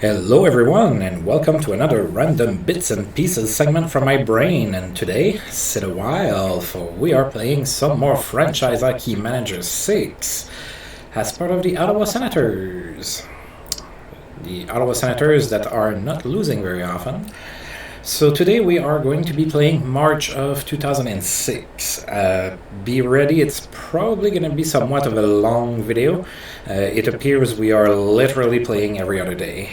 Hello everyone and welcome to another random bits and pieces segment from my brain, and today, sit a while, for we are playing some more Franchise Hockey Manager 6 as part of the Ottawa Senators. The Ottawa Senators that are not losing very often. So today we are going to be playing March of 2006. Be ready, it's probably going to be somewhat of a long video. It appears we are literally playing every other day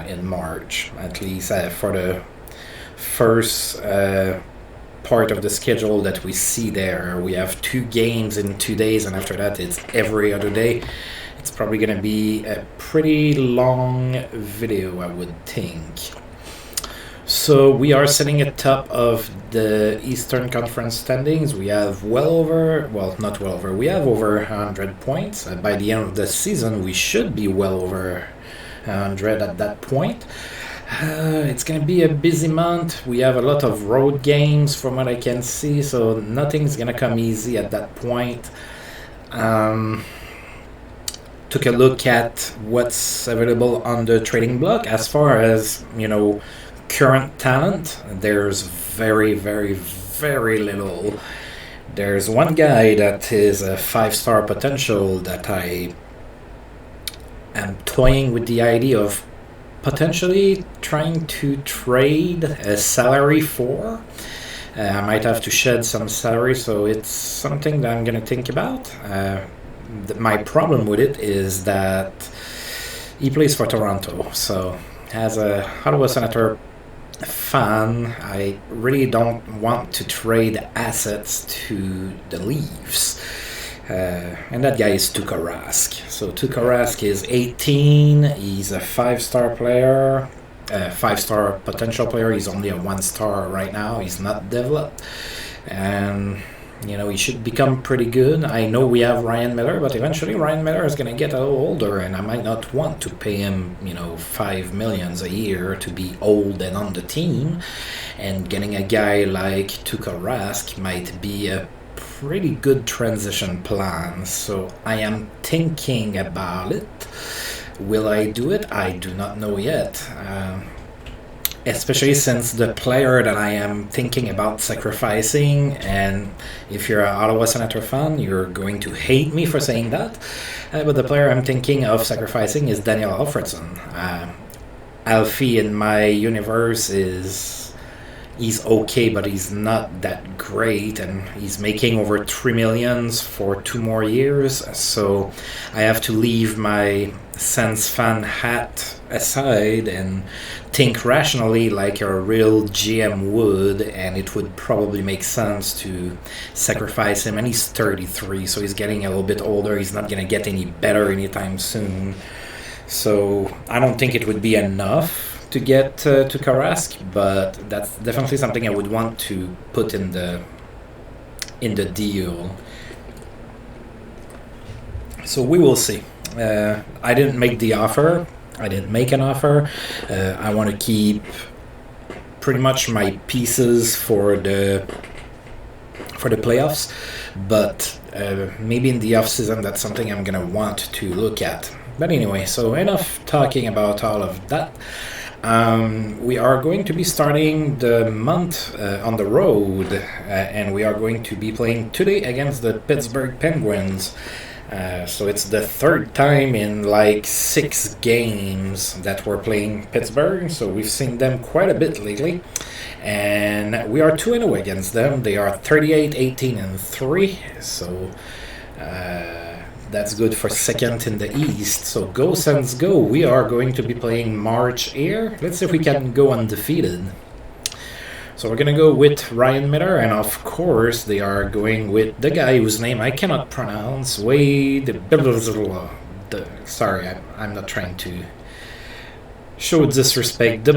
in March, at least for the first part of the schedule that we see there. We have 2 games in 2 days, and after that it's every other day. It's probably going to be a pretty long video, I would think. So we are sitting at top of the Eastern Conference standings. We have we have over 100 points. By the end of the season, we should be well over 100 at that point. It's going to be a busy month. We have a lot of road games from what I can see, so nothing's going to come easy at that point. Took a look at what's available on the trading block. As far as, current talent, there's very, very, very little. There's one guy that is a 5-star potential that I am toying with the idea of potentially trying to trade a salary for. I might have to shed some salary, so it's something that I'm going to think about. My problem with it is that he plays for Toronto, so as a Ottawa Senator fan, I really don't want to trade assets to the Leafs. And that guy is Tuukka Rask. So Tuukka Rask is 18. He's a 5-star player, 5-star potential player. He's only a 1-star right now. He's not developed. And he should become pretty good. I know we have Ryan Miller, but eventually Ryan Miller is going to get a little older, and I might not want to pay him, $5 million a year to be old and on the team. And getting a guy like Tuukka Rask might be a pretty good transition plan. So I am thinking about it. Will I do it? I do not know yet. Especially since the player that I am thinking about sacrificing, and if you're an Ottawa Senator fan, you're going to hate me for saying that, but the player I'm thinking of sacrificing is Daniel Alfredsson. Alfie in my universe he's okay, but he's not that great, and he's making over $3 million for 2 more years, so I have to leave my Sens fan hat aside and think rationally like a real GM would, and it would probably make sense to sacrifice him. And he's 33, so he's getting a little bit older. He's not going to get any better anytime soon, so I don't think it would be enough to get to Rask, but that's definitely something I would want to put in the deal. So we will see. I didn't make the offer. I didn't make an offer. I want to keep pretty much my pieces for the playoffs, but maybe in the off season that's something I'm gonna want to look at. But anyway, so enough talking about all of that. We are going to be starting the month on the road, and we are going to be playing today against the Pittsburgh Penguins. So it's the 3rd time in 6 games that we're playing Pittsburgh, so we've seen them quite a bit lately, and we are 2-0 against them. They are 38, 18, and 3, so that's good for 2nd in the East. So go Sens go. We are going to be playing March here. Let's see if we can go undefeated. So we're going to go with Ryan Miller, and of course they are going with the guy whose name I cannot pronounce, sorry, I'm not trying to show disrespect,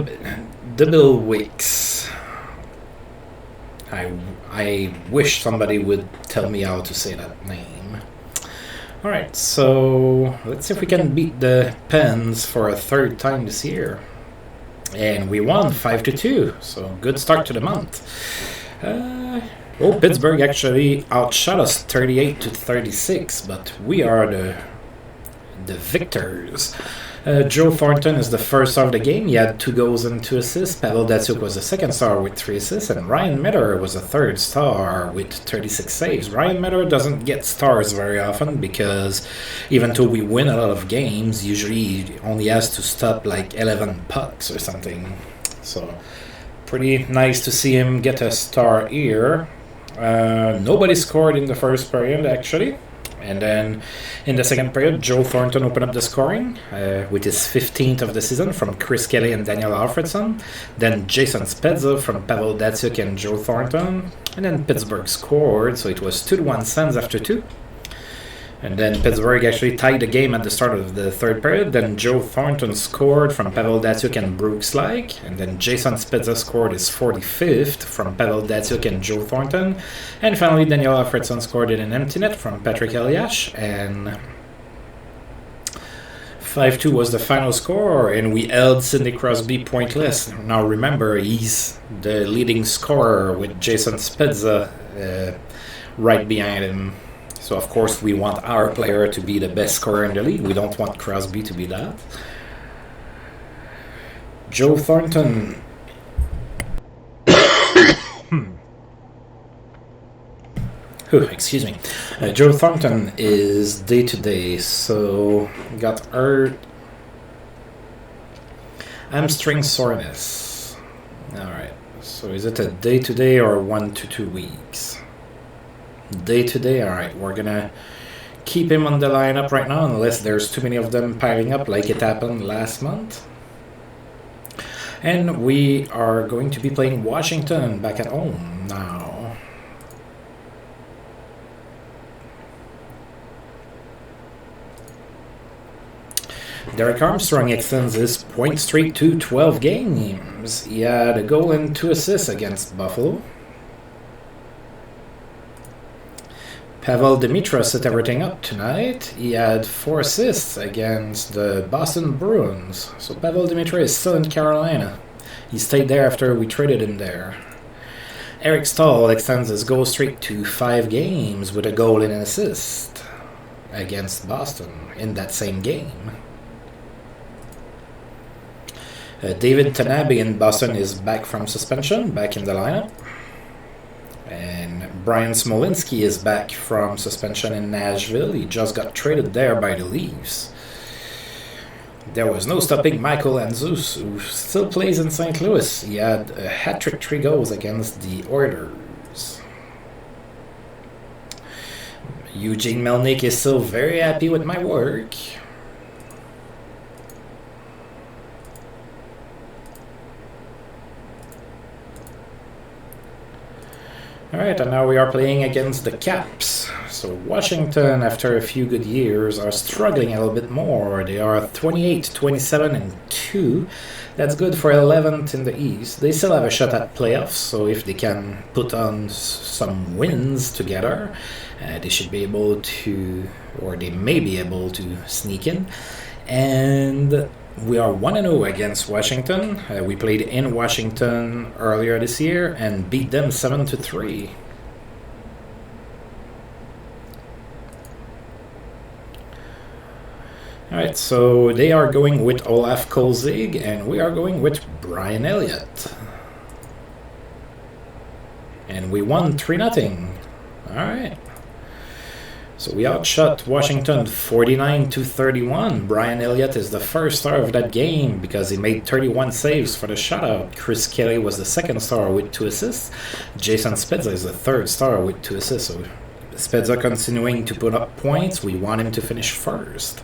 Bill Wicks. I wish somebody would tell me how to say that name. Alright, so let's see if we can beat the Pens for a 3rd time this year. And we won 5-2, so good start to the month. Pittsburgh actually outshot us 38-36, but we are the victors. Joe Thornton is the first star of the game. He had 2 goals and 2 assists. Pavel Datsyuk was the second star with 3 assists. And Ryan Miller was the third star with 36 saves. Ryan Miller doesn't get stars very often because even though we win a lot of games, usually he only has to stop like 11 pucks or something. So pretty nice to see him get a star here. Nobody scored in the first period actually. And then in the second period, Joe Thornton opened up the scoring with his 15th of the season from Chris Kelly and Daniel Alfredson. Then Jason Spezza from Pavel Datsyuk and Joe Thornton. And then Pittsburgh scored, so it was 2-1 Sens after 2. And then Pittsburgh actually tied the game at the start of the third period. Then Joe Thornton scored from Pavel Datsyuk and Brooks Laich. And then Jason Spezza scored his 45th from Pavel Datsyuk and Joe Thornton. And finally, Daniel Alfredson scored in an empty net from Patrick Eliash. And 5-2 was the final score. And we held Sidney Crosby pointless. Now remember, he's the leading scorer with Jason Spezza right behind him. So, of course, we want our player to be the best scorer in the league. We don't want Crosby to be that. Joe Thornton. Excuse me. Joe Thornton is day-to-day, so got hurt. Hamstring soreness. Alright, so is it a day-to-day or 1 to 2 weeks? Day-to-day, alright, we're gonna keep him on the lineup right now unless there's too many of them piling up like it happened last month. And we are going to be playing Washington back at home now. Derek Armstrong extends his point streak to 12 games. He had a goal and 2 assists against Buffalo. Pavel Demitra set everything up tonight. He had 4 assists against the Boston Bruins. So Pavel Demitra is still in Carolina. He stayed there after we traded him there. Eric Stahl extends his goal streak to 5 games with a goal and an assist against Boston in that same game. David Tanabe in Boston is back from suspension, back in the lineup. And Brian Smolinski is back from suspension in Nashville. He just got traded there by the Leafs. There was no stopping Michael Anzus, who still plays in St. Louis. He had a hat-trick 3 goals against the Oilers. Eugene Melnyk is still very happy with my work. Alright, and now we are playing against the Caps. So Washington, after a few good years, are struggling a little bit more. They are 28, 27, and 2. That's good for 11th in the East. They still have a shot at playoffs, so if they can put on some wins together, they should be able to, or they may be able to sneak in. And we are 1-0 against Washington. We played in Washington earlier this year and beat them 7-3. Alright, so they are going with Olaf Kolzig and we are going with Brian Elliott. And we won 3-0. Alright. So we outshot Washington 49-31. Brian Elliott is the first star of that game because he made 31 saves for the shutout. Chris Kelly was the second star with 2 assists. Jason Spezza is the third star with 2 assists. So Spezza continuing to put up points. We want him to finish first.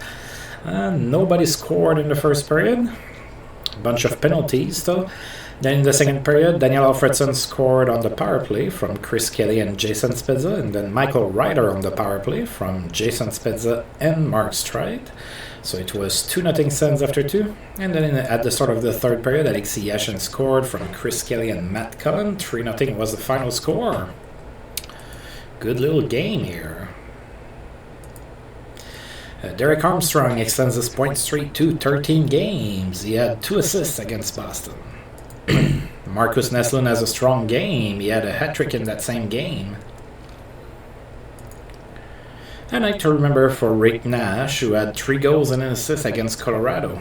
Nobody scored in the first period. A bunch of penalties though. Then in the second period, Daniel Alfredson scored on the power play from Chris Kelly and Jason Spezza, and then Michael Ryder on the power play from Jason Spezza and Mark Streit. So it was 2-0 Sens after 2. And then at the start of the third period, Alexei Yashin scored from Chris Kelly and Matt Cullen. 3-0 was the final score. Good little game here. Derek Armstrong extends his point streak to 13 games. He had 2 assists against Boston. Marcus Neslin has a strong game. He had a hat-trick in that same game. A night to remember for Rick Nash, who had 3 goals and an assist against Colorado.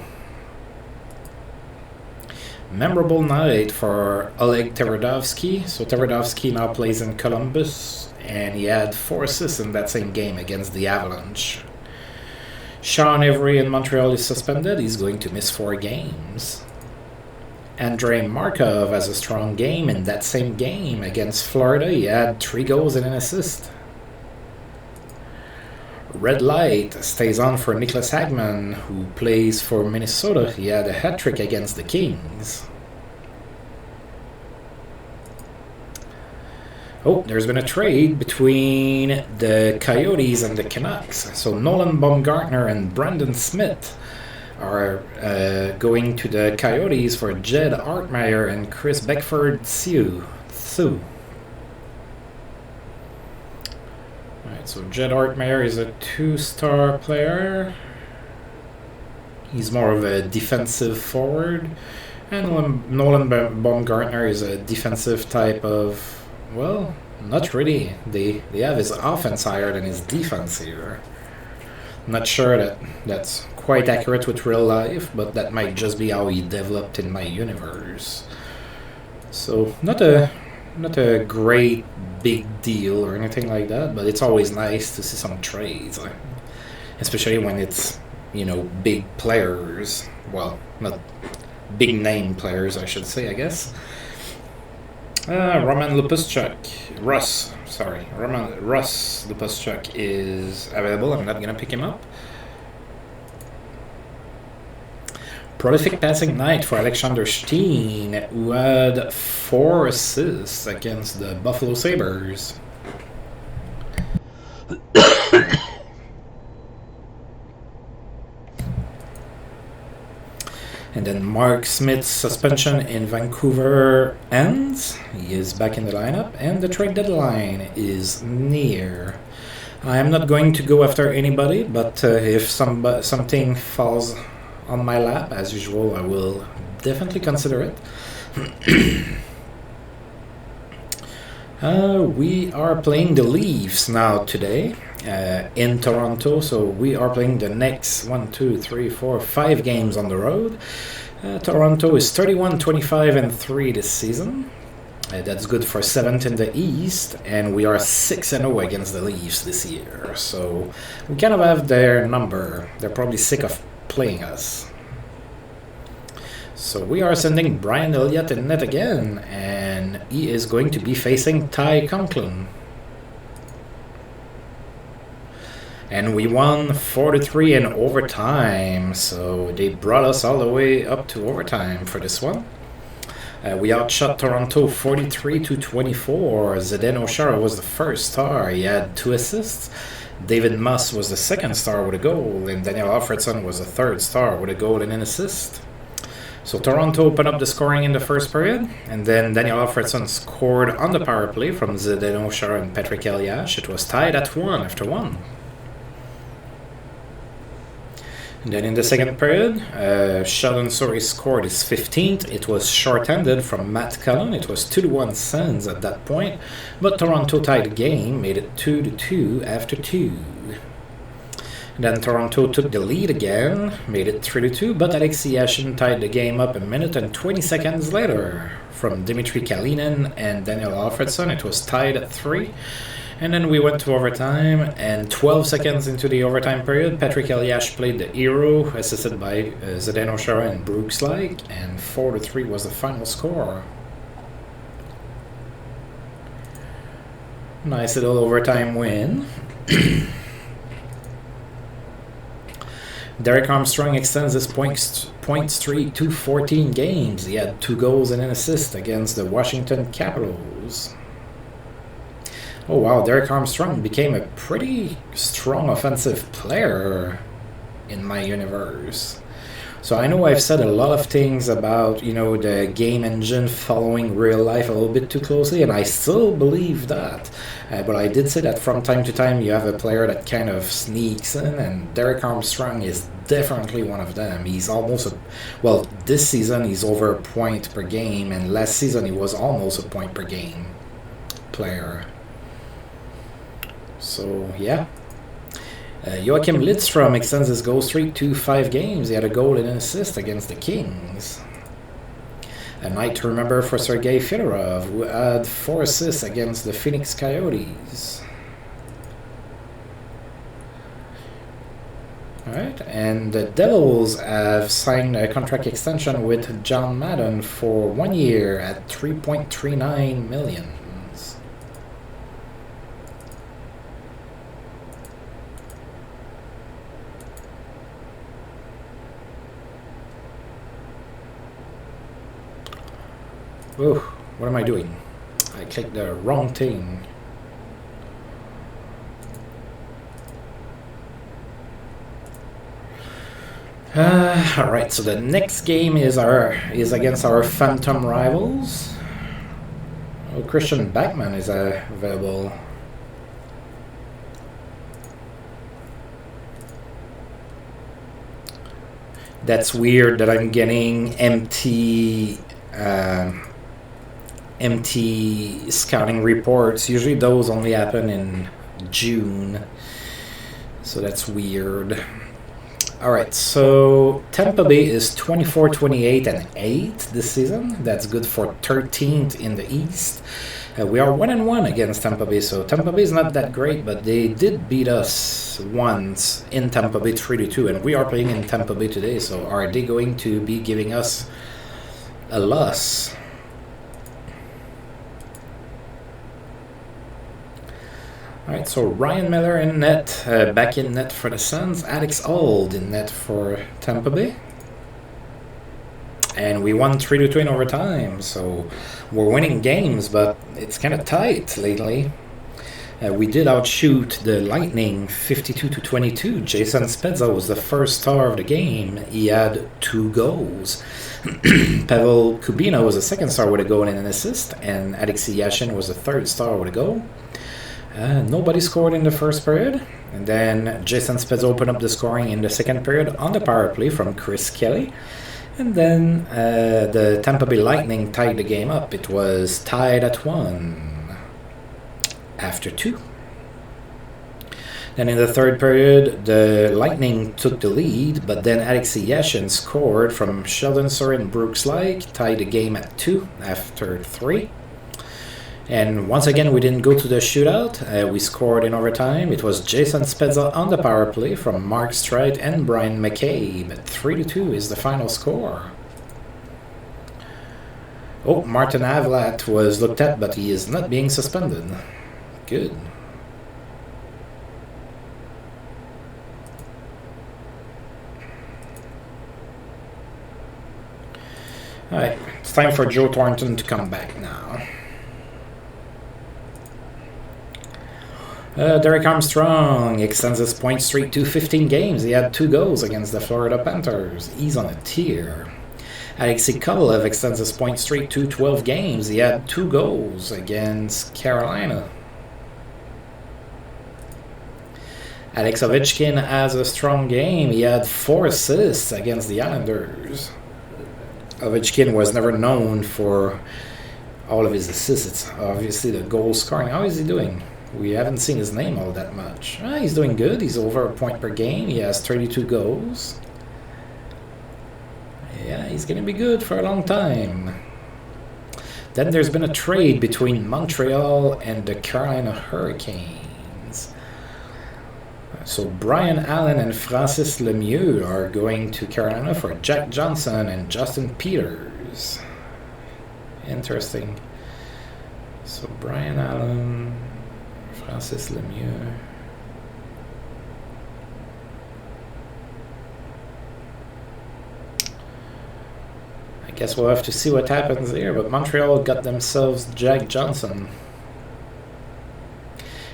Memorable night for Oleg Tverdovsky. So Tverdovsky now plays in Columbus, and he had 4 assists in that same game against the Avalanche. Sean Avery in Montreal is suspended. He's going to miss 4 games. Andrei Markov has a strong game in that same game against Florida. He had 3 goals and an assist. Red light stays on for Niklas Hagman, who plays for Minnesota. He had a hat-trick against the Kings. Oh, there's been a trade between the Coyotes and the Canucks. So Nolan Baumgartner and Brandon Smith are going to the Coyotes for Jed Artmeyer and Chris Beckford-Sue. Alright, so Jed Artmeyer is a 2-star player. He's more of a defensive forward. And Nolan Baumgartner is a defensive type of... Well, not really. They have his offense higher than his defense here. Not sure that that's quite accurate with real life, but that might just be how he developed in my universe. So not a great big deal or anything like that, but it's always nice to see some trades, especially when it's, you know, big players. Well, not big name players, I should say, I guess. Roman Russ Lupuschuk is available. I'm not going to pick him up. Prolific passing night for Alexander Steen, who had 4 assists against the Buffalo Sabres. And then Mark Smith's suspension in Vancouver ends. He is back in the lineup, and the trade deadline is near. I am not going to go after anybody, but if something falls on my lap, as usual, I will definitely consider it. We are playing the Leafs now today in Toronto, so we are playing the next 5 games on the road. Toronto is 31-25-3 this season. That's good for 7th in the East, and we are 6-0 against the Leafs this year. So we kind of have their number. They're probably sick of playing us. So we are sending Brian Elliott in net again, and he is going to be facing Ty Conklin. And we won 4-3 in overtime, so they brought us all the way up to overtime for this one. We outshot Toronto 43-24. Zdeno Chara was the first star. He had 2 assists. David Moss was the second star with a goal, and Daniel Alfredson was the third star with a goal and an assist. So Toronto opened up the scoring in the first period, and then Daniel Alfredson scored on the power play from Zdeno Chara and Patrick Elias. It was tied at 1 after 1. And then in the second period, Sheldon Souris scored his 15th. It was short-handed from Matt Cullen. It was 2-1 Sens at that point, but Toronto tied the game, made it 2-2 after 2. And then Toronto took the lead again, made it 3-2, but Alexei Yashin tied the game up a minute and 20 seconds later from Dmitry Kalinin and Daniel Alfredson. It was tied at 3. And then we went to overtime, and 12 seconds into the overtime period, Patrick Elias played the hero, assisted by Zdeno Chara and Brooks Lake, and 4-3 was the final score. Nice little overtime win. Derek Armstrong extends his point streak to 14 games. He had 2 goals and an assist against the Washington Capitals. Oh wow, Derek Armstrong became a pretty strong offensive player in my universe. So I know I've said a lot of things about, you know, the game engine following real life a little bit too closely, and I still believe that. But I did say that from time to time you have a player that kind of sneaks in, and Derek Armstrong is definitely one of them. He's almost this season he's over a point per game, and last season he was almost a point per game player. So yeah, Joachim Lidstrom extends his goal streak to 5 games. He had a goal and an assist against the Kings. A night to remember for Sergei Fedorov, who had 4 assists against the Phoenix Coyotes. Alright, and the Devils have signed a contract extension with John Madden for 1 year at $3.39 million. Oh, what am I doing? I clicked the wrong thing. Alright, so the next game is against our Phantom rivals. Oh, Christian Backman is available. That's weird that I'm getting empty scouting reports. Usually those only happen in June, so that's weird. Alright, so Tampa Bay is 24, 28, and 8 this season. That's good for 13th in the East. We are 1-1 against Tampa Bay, so Tampa Bay is not that great, but they did beat us once in Tampa Bay 3-2, and we are playing in Tampa Bay today, so are they going to be giving us a loss? Alright, so Ryan Miller in net, back in net for the Suns. Alex Auld in net for Tampa Bay. And we won 3-2 in overtime, so we're winning games, but it's kind of tight lately. We did outshoot the Lightning 52-22. Jason Spezza was the first star of the game. He had 2 goals. Pavel Kubina was the second star with a goal and an assist, and Alexei Yashin was the third star with a goal. Nobody scored in the first period, and then Jason Spezza opened up the scoring in the second period on the power play from Chris Kelly, and then the Tampa Bay Lightning tied the game up. It was tied at 1 after 2. Then in the third period, the Lightning took the lead, but then Alexei Yashin scored from Sheldon Soren Brooks-like, tied the game at 2 after 3. And once again, we didn't go to the shootout. We scored in overtime. It was Jason Spezza on the power play from Mark Streit and Brian McCabe. 3-2 is the final score. Oh, Martin Avlat was looked at, but he is not being suspended. Good. Alright, it's time for Joe Thornton to come back now. Derek Armstrong extends his point streak to 15 games. He had 2 goals against the Florida Panthers. He's on a tear. Alexei Kovalev extends his point streak to 12 games. He had 2 goals against Carolina. Alex Ovechkin has a strong game. He had 4 assists against the Islanders. Ovechkin was never known for all of his assists. It's obviously the goal scoring. How is he doing? We haven't seen his name all that much. He's doing good. He's over a point per game. He has 32 goals. Yeah, he's going to be good for a long time. Then there's been a trade between Montreal and the Carolina Hurricanes. So Brian Allen and Francis Lemieux are going to Carolina for Jack Johnson and Justin Peters. Interesting. So Brian Allen, Francis Lemieux. I guess we'll have to see what happens here, but Montreal got themselves Jack Johnson.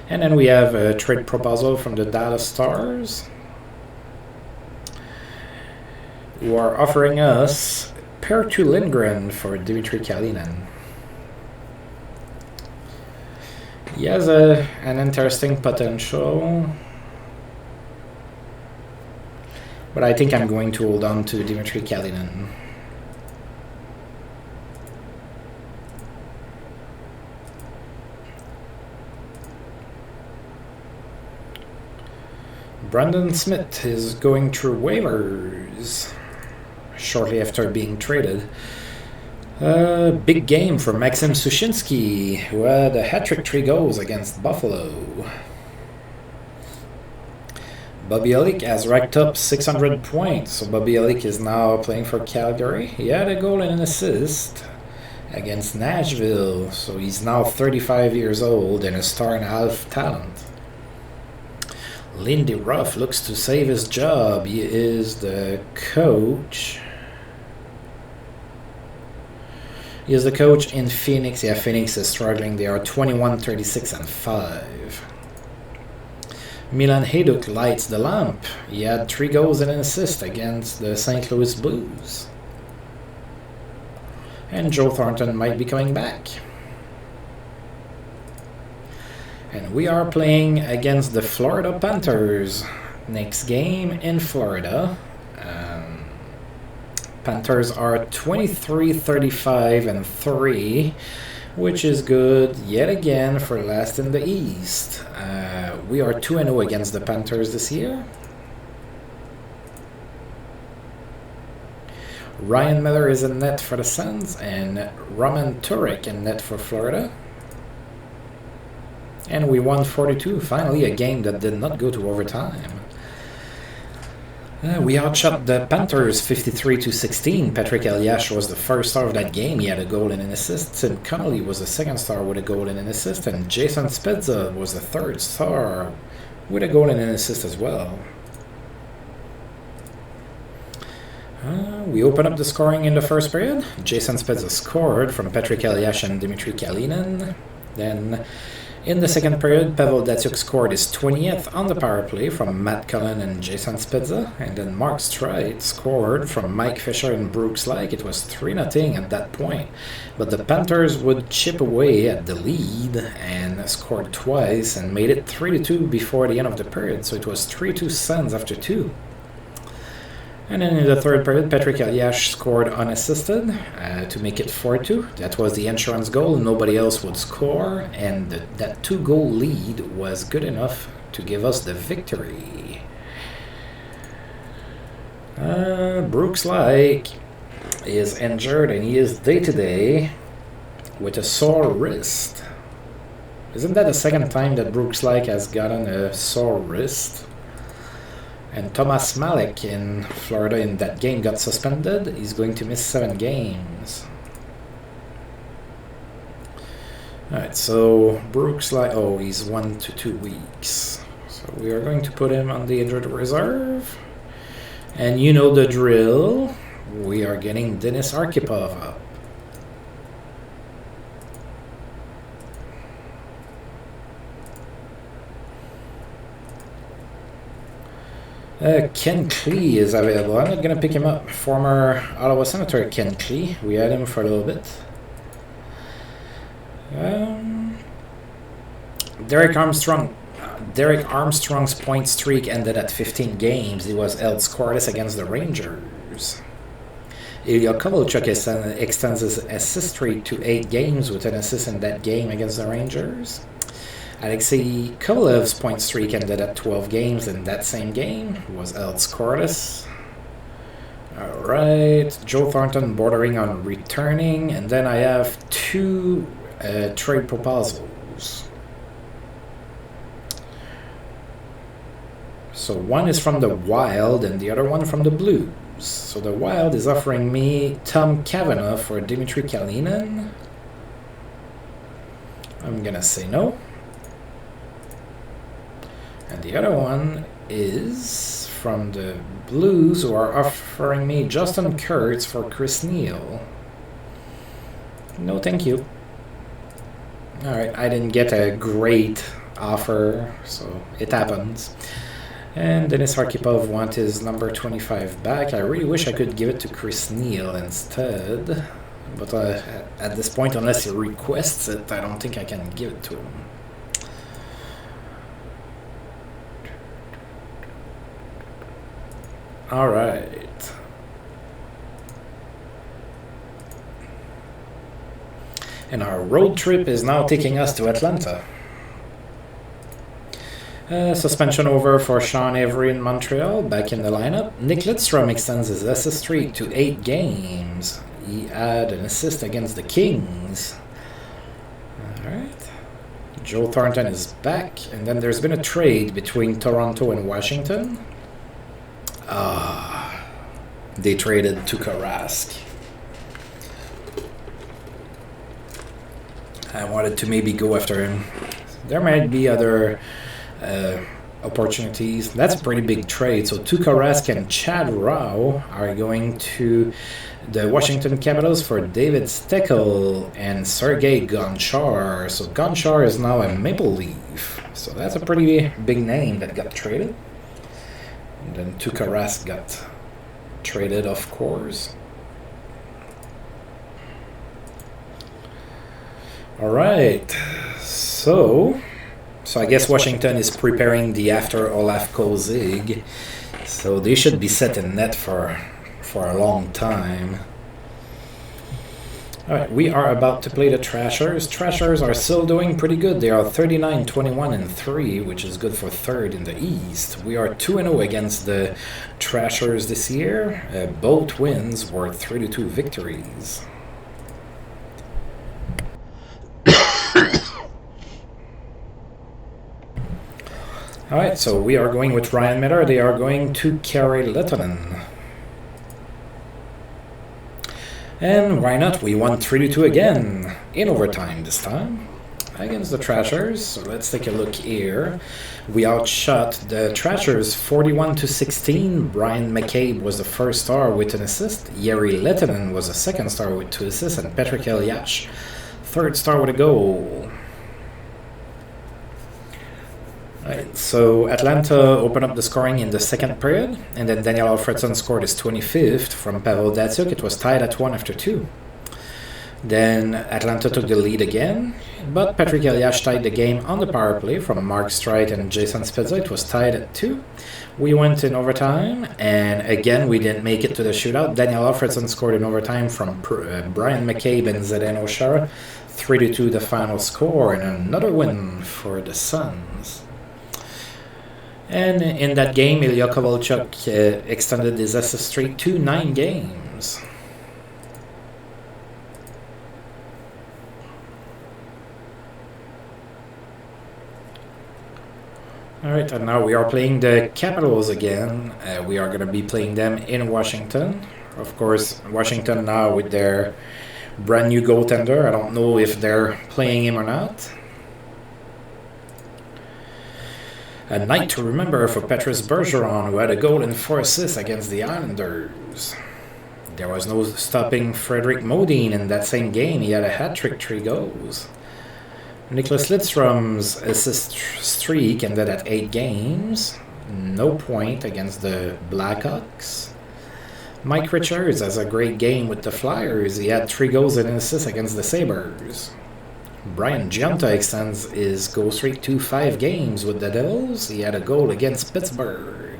And then we have a trade proposal from the Dallas Stars, who are offering us Pertu Lindgren for Dmitry Kalinin. He has an interesting potential, but I think I'm going to hold on to Dmitry Kalinin. Brandon Smith is going through waivers shortly after being traded. Big game for Maxim Sushinsky, who had a hat-trick 3 goals against Buffalo. Bobby Elick has racked up 600 points, so Bobby Elick is now playing for Calgary. He had a goal and an assist against Nashville, so he's now 35 years old and a star and a half talent. Lindy Ruff looks to save his job. He is the coach. He is the coach in Phoenix. Yeah, Phoenix is struggling. They are 21, 36, and 5. Milan Hajduk lights the lamp. He had 3 goals and an assist against the St. Louis Blues. And Joe Thornton might be coming back. And we are playing against the Florida Panthers. Next game in Florida. Panthers are 23, 35, and 3. Which is good yet again for last in the East. We are 2-0 against the Panthers this year. Ryan Miller is in net for the Sens, and Roman Turek in net for Florida. And we won 4-2, finally a game that did not go to overtime. We outshot the Panthers 53-16. Patrick Elias was the first star of that game. He had a goal and an assist. Tim Connolly was the second star with a goal and an assist. And Jason Spezza was the third star with a goal and an assist as well. We open up the scoring in the first period. Jason Spezza scored from Patrick Elias and Dmitry Kalinin. Then in the second period, Pavel Datsyuk scored his 20th on the power play from Matt Cullen and Jason Spezza. And then Mark Streit scored from Mike Fisher and Brooks Laich. It was 3-0 at that point. But the Panthers would chip away at the lead and scored twice and made it 3-2 before the end of the period. So it was 3-2 Sens after 2. And then in the third period, Patrick Elias scored unassisted to make it 4-2. That was the insurance goal. Nobody else would score. And that 2-goal lead was good enough to give us the victory. Brooks Laich is injured and he is day-to-day with a sore wrist. Isn't that the second time that Brooks Laich has gotten a sore wrist? And Thomas Malek in Florida in that game got suspended. He's going to miss 7 games. Alright, so Brooks Laich, oh, he's 1 to 2 weeks. So we are going to put him on the injured reserve. And you know the drill. We are getting Denis Arkhipov up. Ken Klee is available. I'm not going to pick him up. Former Ottawa Senator Ken Klee. We had him for a little bit. Derek Armstrong's point streak ended at 15 games. He was held scoreless against the Rangers. Ilya Kovalchuk extends his assist streak to 8 games with an assist in that game against the Rangers. Alexei Kovalev's point streak ended at 12 games in that same game. He was held scoreless. Alright, Joe Thornton bordering on returning. And then I have 2 trade proposals. So one is from the Wild and the other one from the Blues. So the Wild is offering me Tom Cavanaugh for Dmitry Kalinin. I'm gonna say no. And the other one is from the Blues, who are offering me Justin Kurtz for Chris Neil. No, thank you. Alright, I didn't get a great offer, so it happens. And Denis Arkhipov wants his number 25 back. I really wish I could give it to Chris Neil instead. But at this point, unless he requests it, I don't think I can give it to him. All right. And our road trip is now taking us to Atlanta. Suspension over for Sean Avery in Montreal, back in the lineup. Nick Lidstrom extends his assist streak to 8 games. He had an assist against the Kings. Alright. Joe Thornton is back, and then there's been a trade between Toronto and Washington. They traded Tuukka Rask. I wanted to maybe go after him. There might be other opportunities. That's a pretty big trade. So Tuukka Rask and Chad Rao are going to the Washington Capitals for David Steckel and Sergei Gonchar. So Gonchar is now a Maple Leaf. So that's a pretty big name that got traded. And then Tuukka Rask got traded, of course. Alright, so I guess Washington is preparing the after Olaf Kozig, so they should be set in net for a long time. Alright, we are about to play the Trashers. Trashers are still doing pretty good. They are 39, 21, and 3, which is good for third in the East. We are 2-0 against the Trashers this year. Both wins were 3-2 victories. Alright, so we are going with Ryan Miller. They are going to Kari Lehtonen. And why not? We won 3-2 again, in overtime this time, against the Trashers. So let's take a look here. We outshot the Trashers 41-16. Brian McCabe was the first star with an assist. Jere Lehtonen was the second star with 2 assists. And Patrick Elias, third star with a goal. Right, so Atlanta opened up the scoring in the second period, and then Daniel Alfredson scored his 25th from Pavel Datsyuk. It was tied at 1 after 2. Then Atlanta took the lead again, but Patrick Elias tied the game on the power play from Mark Streit and Jason Spezza. It was tied at 2. We went in overtime, and again we didn't make it to the shootout. Daniel Alfredson scored in overtime from Brian McCabe and Zdeno Chara. 3-2 the final score, and another win for the Suns. And in that game, Ilya Kovalchuk extended his assist streak to 9 games. Alright, and now we are playing the Capitals again. We are going to be playing them in Washington. Of course, Washington now with their brand new goaltender. I don't know if they're playing him or not. A night to remember for Petrus Bergeron, who had a goal and 4 assists against the Islanders. There was no stopping Frederick Modine in that same game. He had a hat-trick, 3 goals. Nicholas Lidstrom's assist streak ended at 8 games. No point against the Blackhawks. Mike Richards has a great game with the Flyers. He had 3 goals and an assist against the Sabres. Brian Giunta extends his goal streak to 5 games with the Devils. He had a goal against Pittsburgh.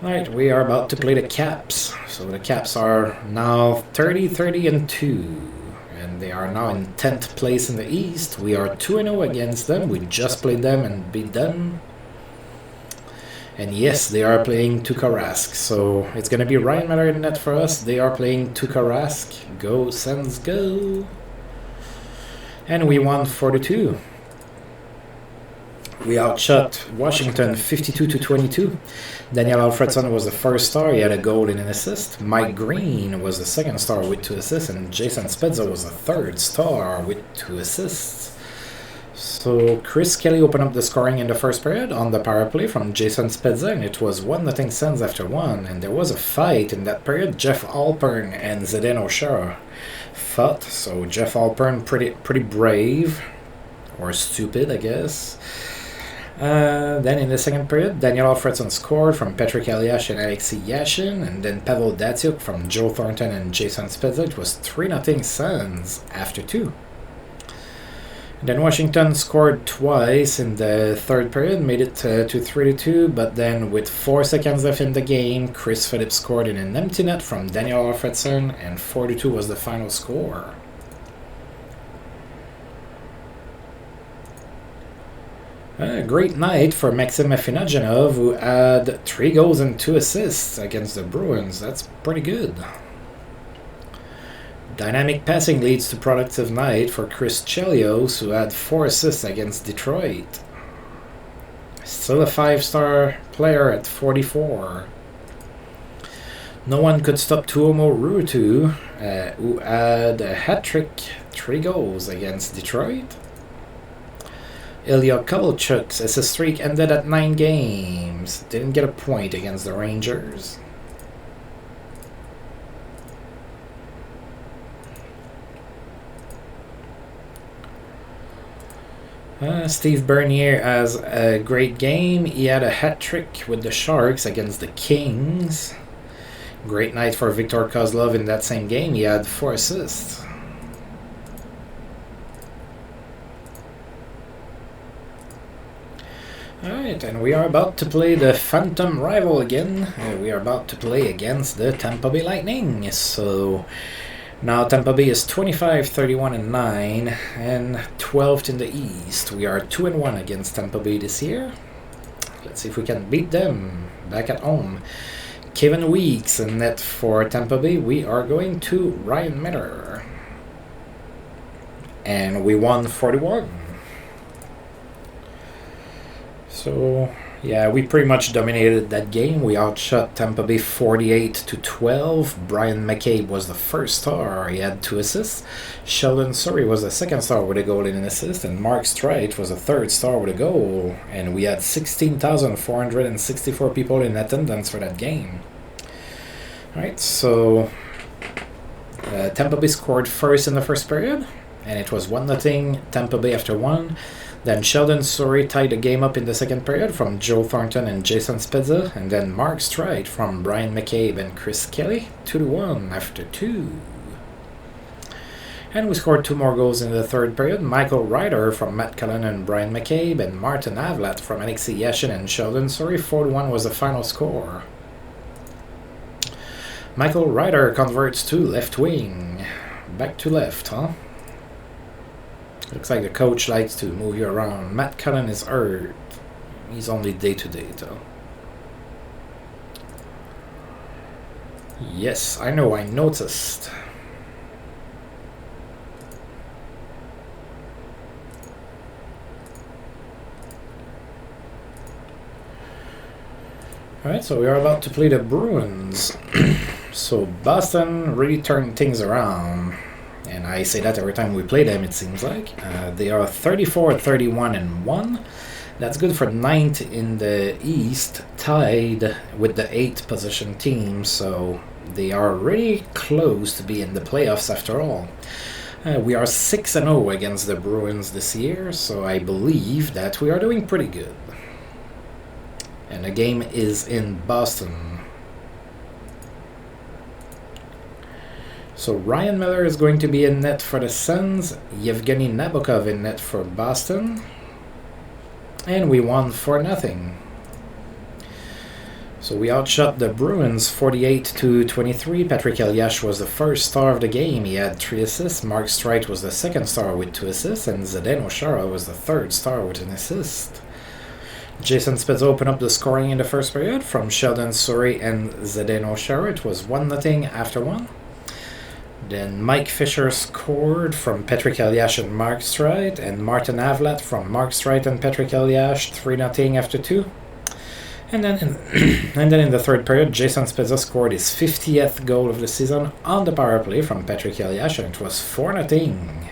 Alright, we are about to play the Caps. So the Caps are now 30-30-2. And they are now in 10th place in the East. We are 2-0 against them. We just played them and beat them. And yes, they are playing Tuukka Rask. So it's going to be Ryan Miller in net for us. They are playing Tuukka Rask. Go, Sens, go. And we won 4-2. We outshot Washington 52-22. Daniel Alfredson was the first star. He had a goal and an assist. Mike Green was the second star with 2 assists. And Jason Spezza was the third star with 2 assists. So Chris Kelly opened up the scoring in the first period on the power play from Jason Spezza, and it was 1-0 Sens after 1. And there was a fight in that period. Jeff Alpern and Zdeno Chara fought. So Jeff Alpern pretty brave, or stupid, I guess. Then in the second period, Daniel Alfredson scored from Patrick Elias and Alexei Yashin, and then Pavel Datsyuk from Joe Thornton and Jason Spezza. It was 3-0 Sens after 2. Then Washington scored twice in the third period, made it to 3-2, but then with 4 seconds left in the game, Chris Phillips scored in an empty net from Daniel Alfredson, and 4-2 was the final score. A great night for Maxim Afinogenov, who had 3 goals and 2 assists against the Bruins. That's pretty good. Dynamic passing leads to productive night for Chris Chelios, who had 4 assists against Detroit. Still a 5-star player at 44. No one could stop Tuomo Ruutu, who had a hat-trick, 3 goals against Detroit. Ilya Kovalchuk's assist streak ended at 9 games. Didn't get a point against the Rangers. Steve Bernier has a great game. He had a hat-trick with the Sharks against the Kings. Great night for Viktor Kozlov in that same game. He had 4 assists. Alright, and we are about to play the Phantom Rival again. We are about to play against the Tampa Bay Lightning. So now Tampa Bay is 25-31-9 and 12th in the East. We are 2-1 against Tampa Bay this year. Let's see if we can beat them back at home. Kevin Weeks in net for Tampa Bay. We are going to Ryan Miller. And we won 41. So, yeah, we pretty much dominated that game. We outshot Tampa Bay 48-12. Brian McCabe was the first star. He had 2 assists. Sheldon Surrey was the second star with a goal and an assist. And Mark Streit was the third star with a goal. And we had 16,464 people in attendance for that game. Alright, so Tampa Bay scored first in the first period. And it was 1-0 Tampa Bay after 1. Then Sheldon Surrey tied the game up in the second period from Joe Thornton and Jason Spezza, and then Mark Streit from Brian McCabe and Chris Kelly, 2-1 after 2. And we scored 2 more goals in the third period. Michael Ryder from Matt Cullen and Brian McCabe, and Martin Avlat from Alexei Yashin and Sheldon Surrey, 4-1 was the final score. Michael Ryder converts to left wing. Back to left, huh? Looks like the coach likes to move you around. Matt Cullen is hurt. He's only day-to-day, though. Yes, I know, I noticed. Alright, so we are about to play the Bruins. So Boston really turned things around. And I say that every time we play them, it seems like. They are 34-31-1. That's good for 9th in the East, tied with the 8th position team. So they are really close to be in the playoffs after all. We are 6-0 against the Bruins this year, so I believe that we are doing pretty good. And the game is in Boston. So Ryan Miller is going to be in net for the Sens, Yevgeny Nabokov in net for Boston, and we won 4-0. So we outshot the Bruins 48-23. Patrick Elias was the first star of the game. He had 3 assists. Mark Streit was the second star with 2 assists, and Zdeno Chara was the third star with an assist. Jason Spezza opened up the scoring in the first period from Sheldon Surrey and Zdeno Chara. It was 1-0 after 1. Then Mike Fisher scored from Patrick Elias and Mark Streit, and Martin Avlat from Mark Streit and Patrick Elias, 3-0 after 2. And then in the third period, Jason Spezza scored his 50th goal of the season on the power play from Patrick Elias, and it was 4-0.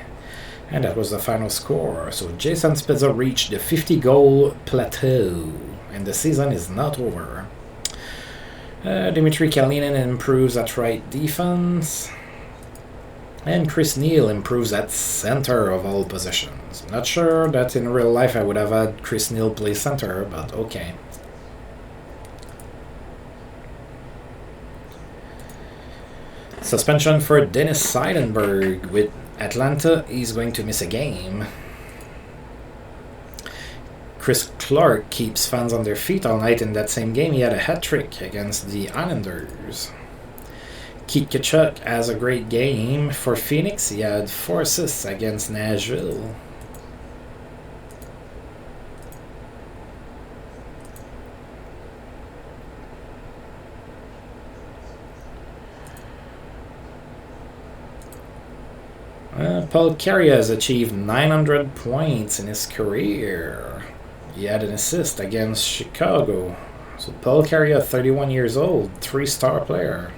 And that was the final score. So Jason Spezza reached the 50-goal plateau, and the season is not over. Dmitry Kalinin improves at right defense. And Chris Neal improves at center of all positions. Not sure that in real life I would have had Chris Neal play center, but okay. Suspension for Dennis Seidenberg with Atlanta. He's going to miss a game. Chris Clark keeps fans on their feet all night. In that same game, he had a hat-trick against the Islanders. Keith Tkachuk has a great game for Phoenix. He had 4 assists against Nashville. Paul Carrier has achieved 900 points in his career. He had an assist against Chicago. So Paul Carrier, 31 years old, 3-star player.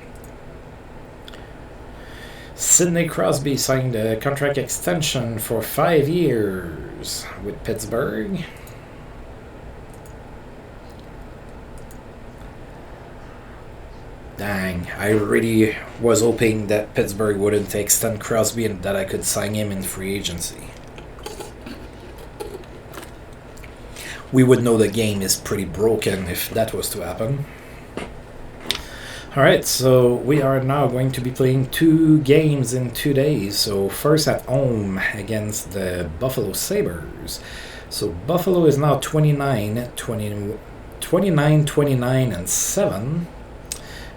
Sidney Crosby signed a contract extension for 5 years with Pittsburgh. Dang, I really was hoping that Pittsburgh wouldn't extend Crosby and that I could sign him in free agency. We would know the game is pretty broken if that was to happen. Alright, so we are now going to be playing 2 games in 2 days. So first at home against the Buffalo Sabres. So Buffalo is now 29, 7.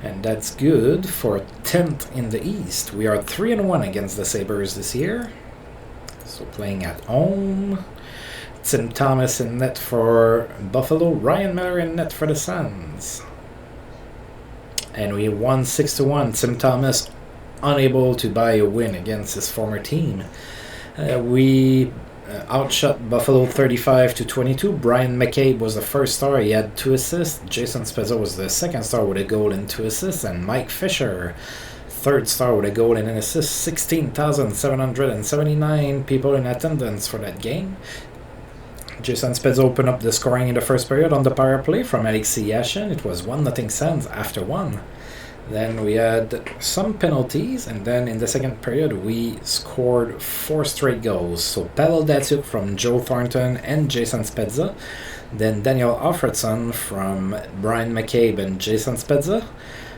And that's good for 10th in the East. We are 3-1 against the Sabres this year. So playing at home. Tim Thomas in net for Buffalo. Ryan Miller in net for the Sens. And we won 6-1. Tim Thomas unable to buy a win against his former team. We outshot Buffalo 35-22. Brian McCabe was the first star. He had 2 assists. Jason Spezza was the second star with a goal and 2 assists. And Mike Fisher, third star with a goal and an assist. 16,779 people in attendance for that game. Jason Spezza opened up the scoring in the first period on the power play from Alexei Yashin. It was 1-0 Sens after 1. Then we had some penalties, and then in the second period we scored 4 straight goals. So Pavel Datsyuk from Joe Thornton and Jason Spezza. Then Daniel Alfredson from Brian McCabe and Jason Spezza.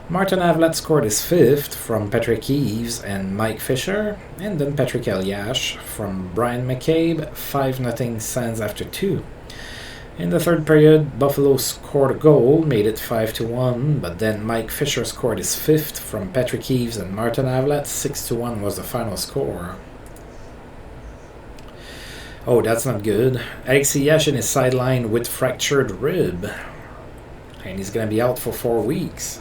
Martin Havlat scored his 5th from Patrick Eves and Mike Fisher. And then Patrick Eliash from Brian McCabe. 5-0 Sens after 2. In the third period, Buffalo scored a goal, made it 5-1, but then Mike Fisher scored his 5th from Patrick Eves and Martin Havlat. 6-1 was the final score. Oh, that's not good. Alexei Yashin is sidelined with fractured rib, and he's going to be out for 4 weeks.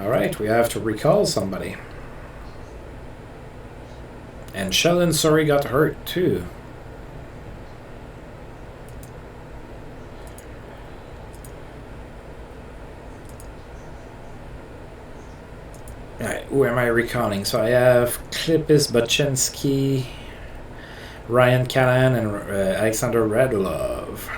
Alright, we have to recall somebody. And Sheldon Surrey got hurt too. Alright, who am I recalling? So I have Klipis Bachinski, Ryan Callahan, and Alexander Radulov.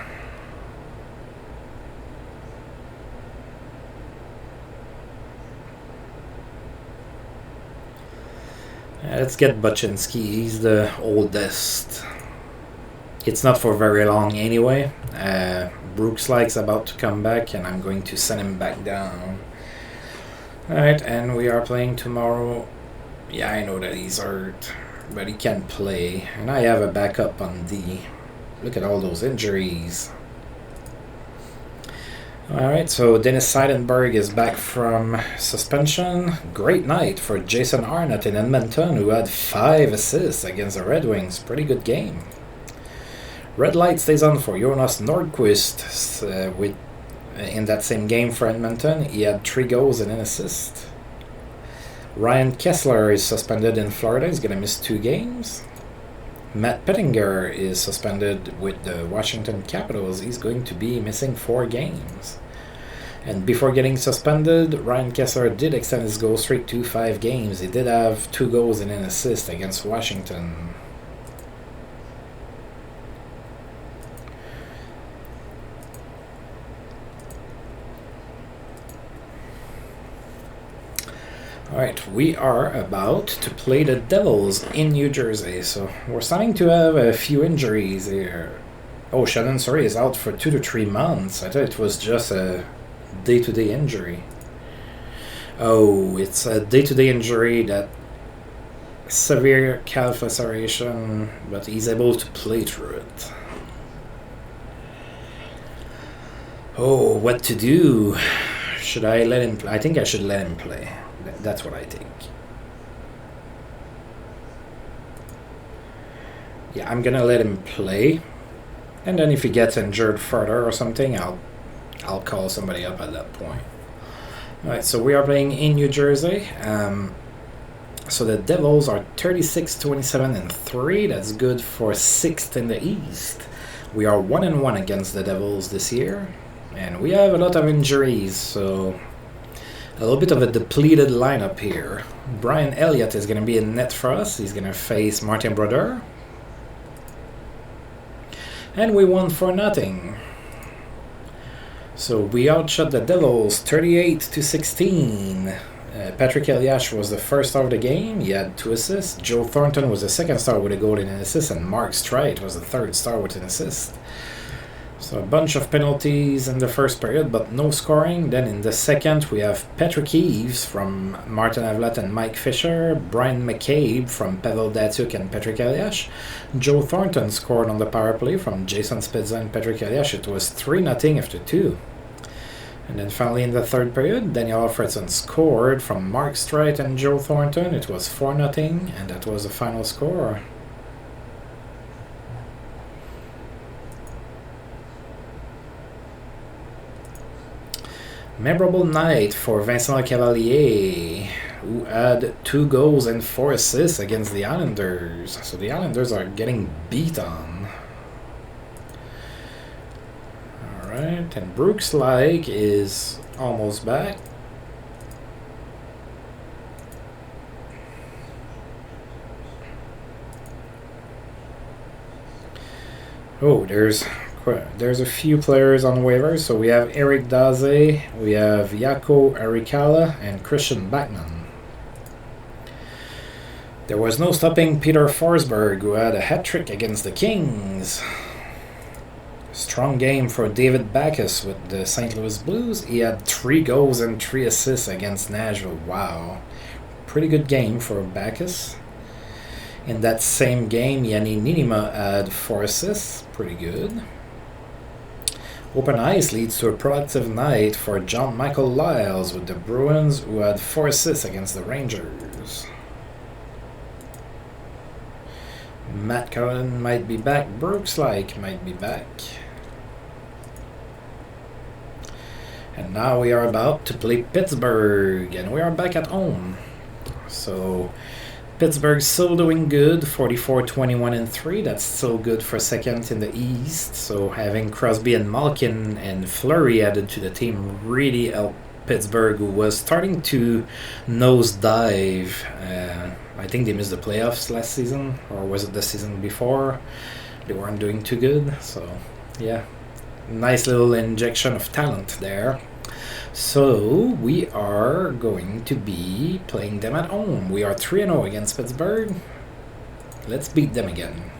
Let's get Bachinski. He's the oldest. It's not for very long anyway. Brooks Lake's about to come back, and I'm going to send him back down. Alright, and we are playing tomorrow. Yeah, I know that he's hurt, but he can play. And I have a backup on D. Look at all those injuries. Alright, so Dennis Seidenberg is back from suspension. Great night for Jason Arnott in Edmonton, who had 5 assists against the Red Wings. Pretty good game. Red light stays on for Jonas Nordqvist in that same game for Edmonton. He had 3 goals and an assist. Ryan Kessler is suspended in Florida. He's going to miss 2 games. Matt Pettinger is suspended with the Washington Capitals. He's going to be missing 4 games. And before getting suspended, Ryan Kessler did extend his goal streak to 5 games. He did have 2 goals and an assist against Washington. Alright, we are about to play the Devils in New Jersey, so we're starting to have a few injuries here. Oh, Shannon Surrey is out for 2 to 3 months. I thought it was just a day-to-day injury. Oh, it's a day-to-day injury that severe calf laceration, but he's able to play through it. Oh, what to do? Should I let him play? I think I should let him play. That's what I think. Yeah, I'm gonna let him play, and then if he gets injured further or something, I'll call somebody up at that point. Alright, so we are playing in New Jersey. So the Devils are 36, 27, and 3. That's good for 6th in the East. We are 1-1 against the Devils this year. And we have a lot of injuries, so a little bit of a depleted lineup here. Brian Elliott is going to be in net for us. He's going to face Martin Brodeur. And we won for nothing. So we outshot the Devils 38-16. Patrick Eliash was the first star of the game. He had 2 assists. Joe Thornton was the second star with a goal and an assist. And Mark Streit was the third star with an assist. So a bunch of penalties in the first period, but no scoring. Then in the second, we have Patrick Eves from Martin Avlat and Mike Fisher, Brian McCabe from Pavel Datsyuk and Patrick Eliash. Joe Thornton scored on the power play from Jason Spezza and Patrick Eliash. It was 3-0 after 2. And then finally in the third period, Daniel Alfredson scored from Mark Streit and Joe Thornton. It was 4-0, and that was the final score. Memorable night for Vincent Cavalier, who had 2 goals and 4 assists against the Islanders. So the Islanders are getting beat on. Alright, and Brooks Laich is almost back. Oh, there's a few players on waivers. So we have Eric Daze, we have Jaakko Arikala, and Christian Bachmann. There was no stopping Peter Forsberg, who had a hat-trick against the Kings. Strong game for David Backes with the St. Louis Blues. He had 3 goals and 3 assists against Nashville. Wow. Pretty good game for Backes. In that same game, Yanni Niinimaa had 4 assists. Pretty good. Open ice leads to a productive night for John Michael Lyles with the Bruins, who had 4 assists against the Rangers. Matt Cullen might be back. Brooks Laich might be back. And now we are about to play Pittsburgh, and we are back at home. So Pittsburgh's still doing good, 44, 21, and 3. That's still good for second in the East. So having Crosby and Malkin and Fleury added to the team really helped Pittsburgh, who was starting to nosedive. I think they missed the playoffs last season, or was it the season before? They weren't doing too good. So yeah, nice little injection of talent there. So we are going to be playing them at home. We are 3-0 against Pittsburgh. Let's beat them again.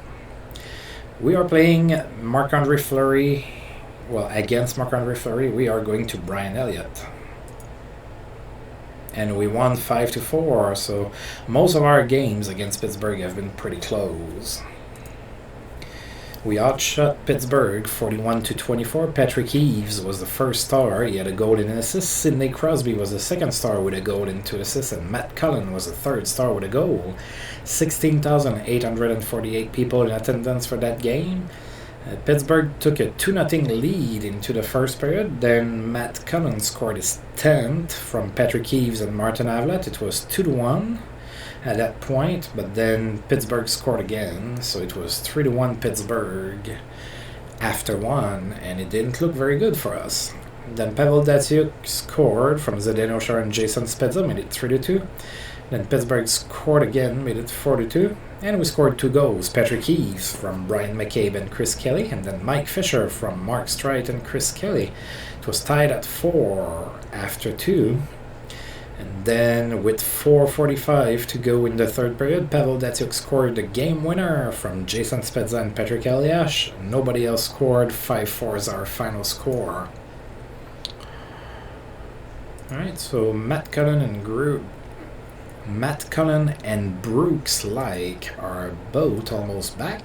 We are playing Marc-Andre Fleury. Well, against Marc-Andre Fleury, we are going to Brian Elliott. And we won 5-4, so most of our games against Pittsburgh have been pretty close. We outshot Pittsburgh 41-24. Patrick Eves was the first star. He had a goal and an assist. Sidney Crosby was the second star with a goal and 2 assists. And Matt Cullen was the third star with a goal. 16,848 people in attendance for that game. Pittsburgh took a 2-0 lead into the first period. Then Matt Cullen scored his 10th from Patrick Eves and Martin Avlat. It was 2-1. At that point, but then Pittsburgh scored again, so it was 3-1 Pittsburgh after 1, and it didn't look very good for us. Then Pavel Datsyuk scored from Zdeno Chara and Jason Spezza, made it 3-2. Then Pittsburgh scored again, made it 4-2, and we scored 2 goals. Patrick Eves from Brian McCabe and Chris Kelly, and then Mike Fisher from Mark Streit and Chris Kelly. It was tied at 4 after 2. And then with 4:45 to go in the third period, Pavel Datsyuk scored the game winner from Jason Spezza and Patrick Eliash. Nobody else scored. 5-4 is our final score. Alright, so Matt Cullen and Brooks Laich are both almost back.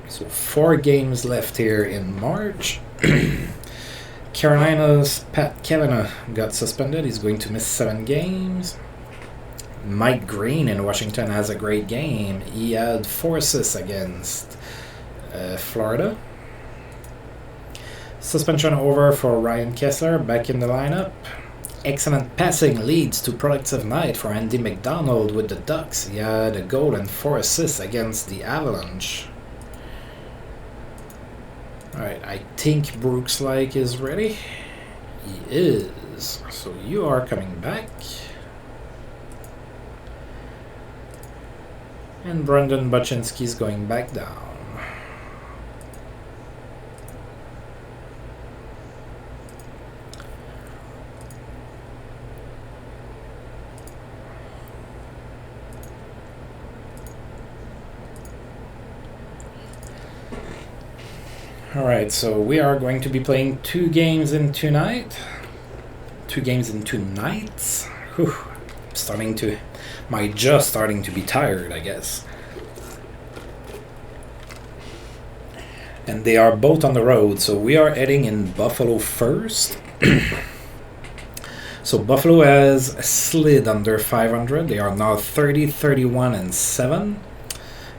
So 4 games left here in March. Carolina's Pat Kavanagh got suspended. He's going to miss 7 games. Mike Green in Washington has a great game. He had 4 assists against Florida. Suspension over for Ryan Kessler, back in the lineup. Excellent passing leads to productive night for Andy McDonald with the Ducks. He had a goal and 4 assists against the Avalanche. Alright, I think Brooks Lake is ready. He is. So you are coming back. And Brendan Buczynski's going back down. Alright, so we are going to be playing 2 games in 2 nights. 2 games in 2 nights. Whew. My jaw starting to be tired, I guess. And they are both on the road, so we are heading in Buffalo first. So Buffalo has slid under 500. They are now 30, 31, and 7.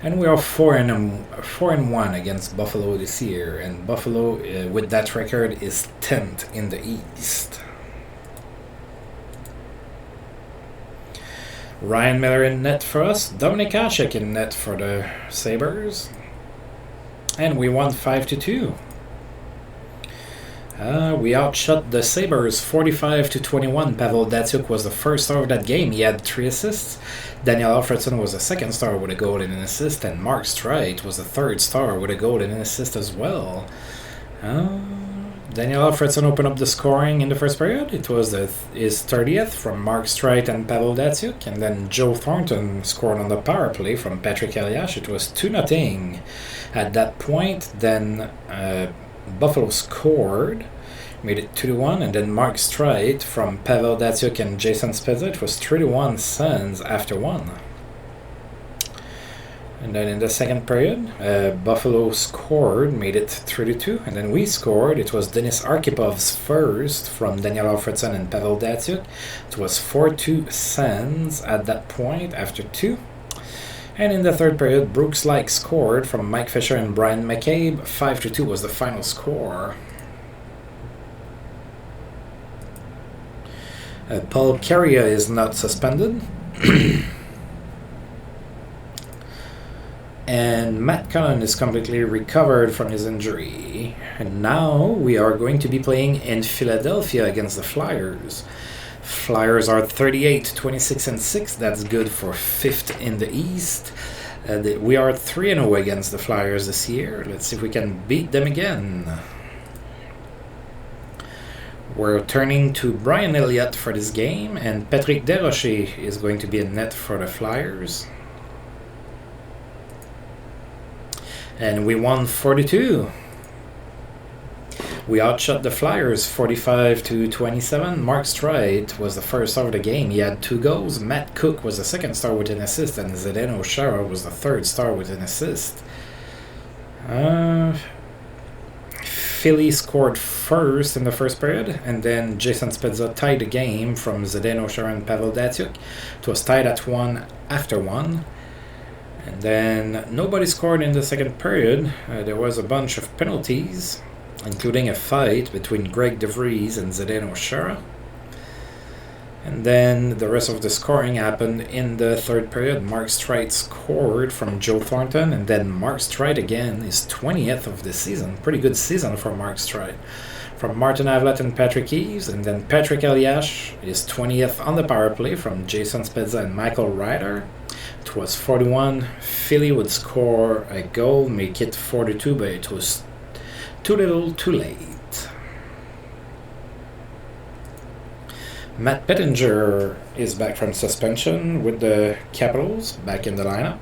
And we are 4-1 against Buffalo this year. And Buffalo, with that record, is 10th in the East. Ryan Miller in net for us. Dominik Hasek in net for the Sabres. And we won 5-2. We outshot the Sabres 45-21. Pavel Datsyuk was the first star of that game. He had 3 assists. Daniel Alfredson was the second star with a goal and an assist. And Mark Streit was the third star with a goal and an assist as well. Daniel Alfredson opened up the scoring in the first period. It was his 30th from Mark Streit and Pavel Datsyuk. And then Joe Thornton scored on the power play from Patrick Elias. It was 2-0 at that point. Then Buffalo scored, made it 2-1, and then Mark Streit from Pavel Datsyuk and Jason Spezza. It was 3-1 Sens after 1. And then in the second period, Buffalo scored, made it 3-2, and then we scored. It was Denis Archipov's first from Daniel Alfredson and Pavel Datsyuk. It was 4-2 Sens at that point after 2. And in the third period, Brooks Lake scored from Mike Fisher and Brian McCabe. 5-2 was the final score. Paul Carrier is not suspended. And Matt Cullen is completely recovered from his injury. And now we are going to be playing in Philadelphia against the Flyers. Flyers are 38, 26, and 6. That's good for 5th in the East. We are 3-0 against the Flyers this year. Let's see if we can beat them again. We're turning to Brian Elliott for this game, and Patrick Desrochers is going to be in net for the Flyers. And we won 4-2. We outshot the Flyers 45-27. Mark Streit was the first star of the game. He had 2 goals. Matt Cook was the second star with an assist, and Zdeno Chara was the third star with an assist. Philly scored first in the first period, and then Jason Spezza tied the game from Zdeno Chara and Pavel Datsyuk. It was tied at 1 after 1. And then nobody scored in the second period. There was a bunch of penalties, including a fight between Greg DeVries and Zdeno Chara. And then the rest of the scoring happened in the third period. Mark Streit scored from Joe Thornton, and then Mark Streit again, his 20th of the season. Pretty good season for Mark Streit. From Martin Havlat and Patrick Eves, and then Patrick Elias, his 20th on the power play from Jason Spezza and Michael Ryder. It was 41. Philly would score a goal, make it 42, but it was too little, too late. Matt Pettinger is back from suspension with the Capitals, back in the lineup.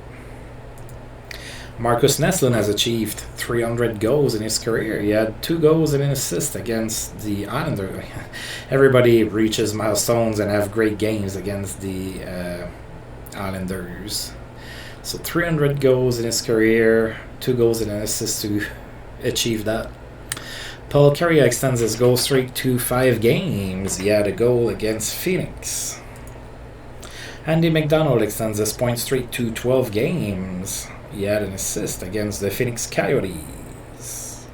Marcus Naslund has achieved 300 goals in his career. He had 2 goals and an assist against the Islanders. Everybody reaches milestones and have great games against the Islanders. So 300 goals in his career, 2 goals and an assist to achieve that. Paul Carrier extends his goal streak to 5 games. He had a goal against Phoenix. Andy McDonald extends his point streak to 12 games. He had an assist against the Phoenix Coyotes.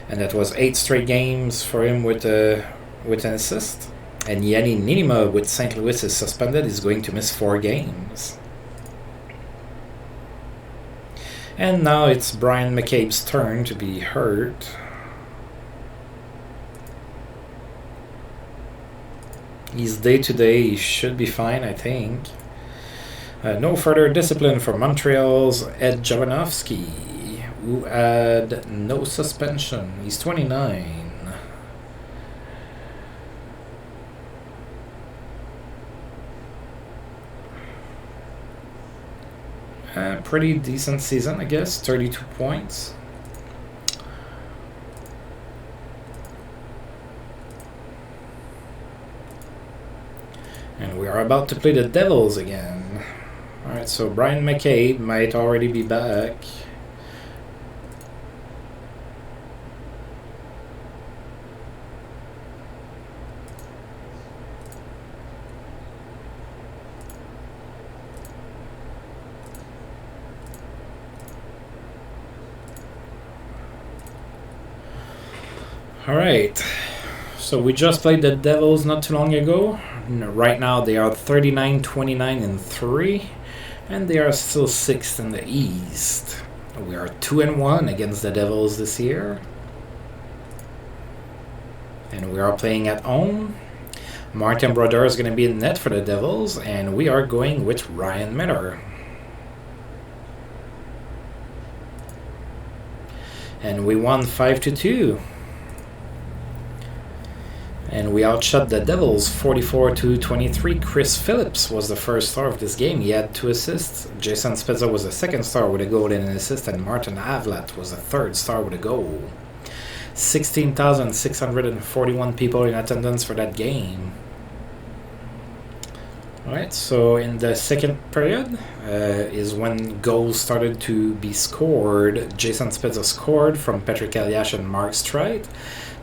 And that was 8 straight games for him with an assist. And Yanni Ninima with St. Louis is suspended. He's going to miss 4 games. And now it's Brian McCabe's turn to be hurt. He's day-to-day. He should be fine, I think. No further discipline for Montreal's Ed Jovanovski, who had no suspension. He's 29. Pretty decent season, I guess. 32 points. And we are about to play the Devils again. Alright, so Brian McCabe might already be back. Alright, so we just played the Devils not too long ago. Right now they are 39, 29, and 3, and they are still 6th in the East. We are 2-1 against the Devils this year. And we are playing at home. Martin Brodeur is going to be in net for the Devils, and we are going with Ryan Miller. And we won 5-2. And we outshot the Devils 44-23. Chris Phillips was the first star of this game. He had 2 assists. Jason Spezza was the second star with a goal and an assist. And Martin Havlat was the third star with a goal. 16,641 people in attendance for that game. Alright, so in the second period is when goals started to be scored. Jason Spezza scored from Patrick Eliash and Mark Streit.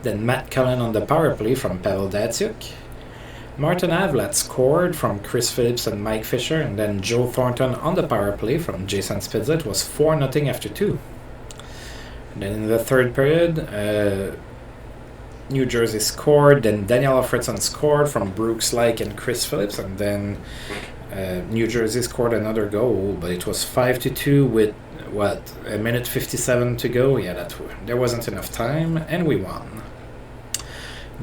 Then Matt Cullen on the power play from Pavel Datsyuk. Martin Havlat scored from Chris Phillips and Mike Fisher. And then Joe Thornton on the power play from Jason Spezza. It was 4-0 after 2. And then in the third period, New Jersey scored. Then Daniel Alfredson scored from Brooks Laich and Chris Phillips. And then New Jersey scored another goal. But it was 5-2 with, a minute 57 to go. Yeah, there wasn't enough time. And we won.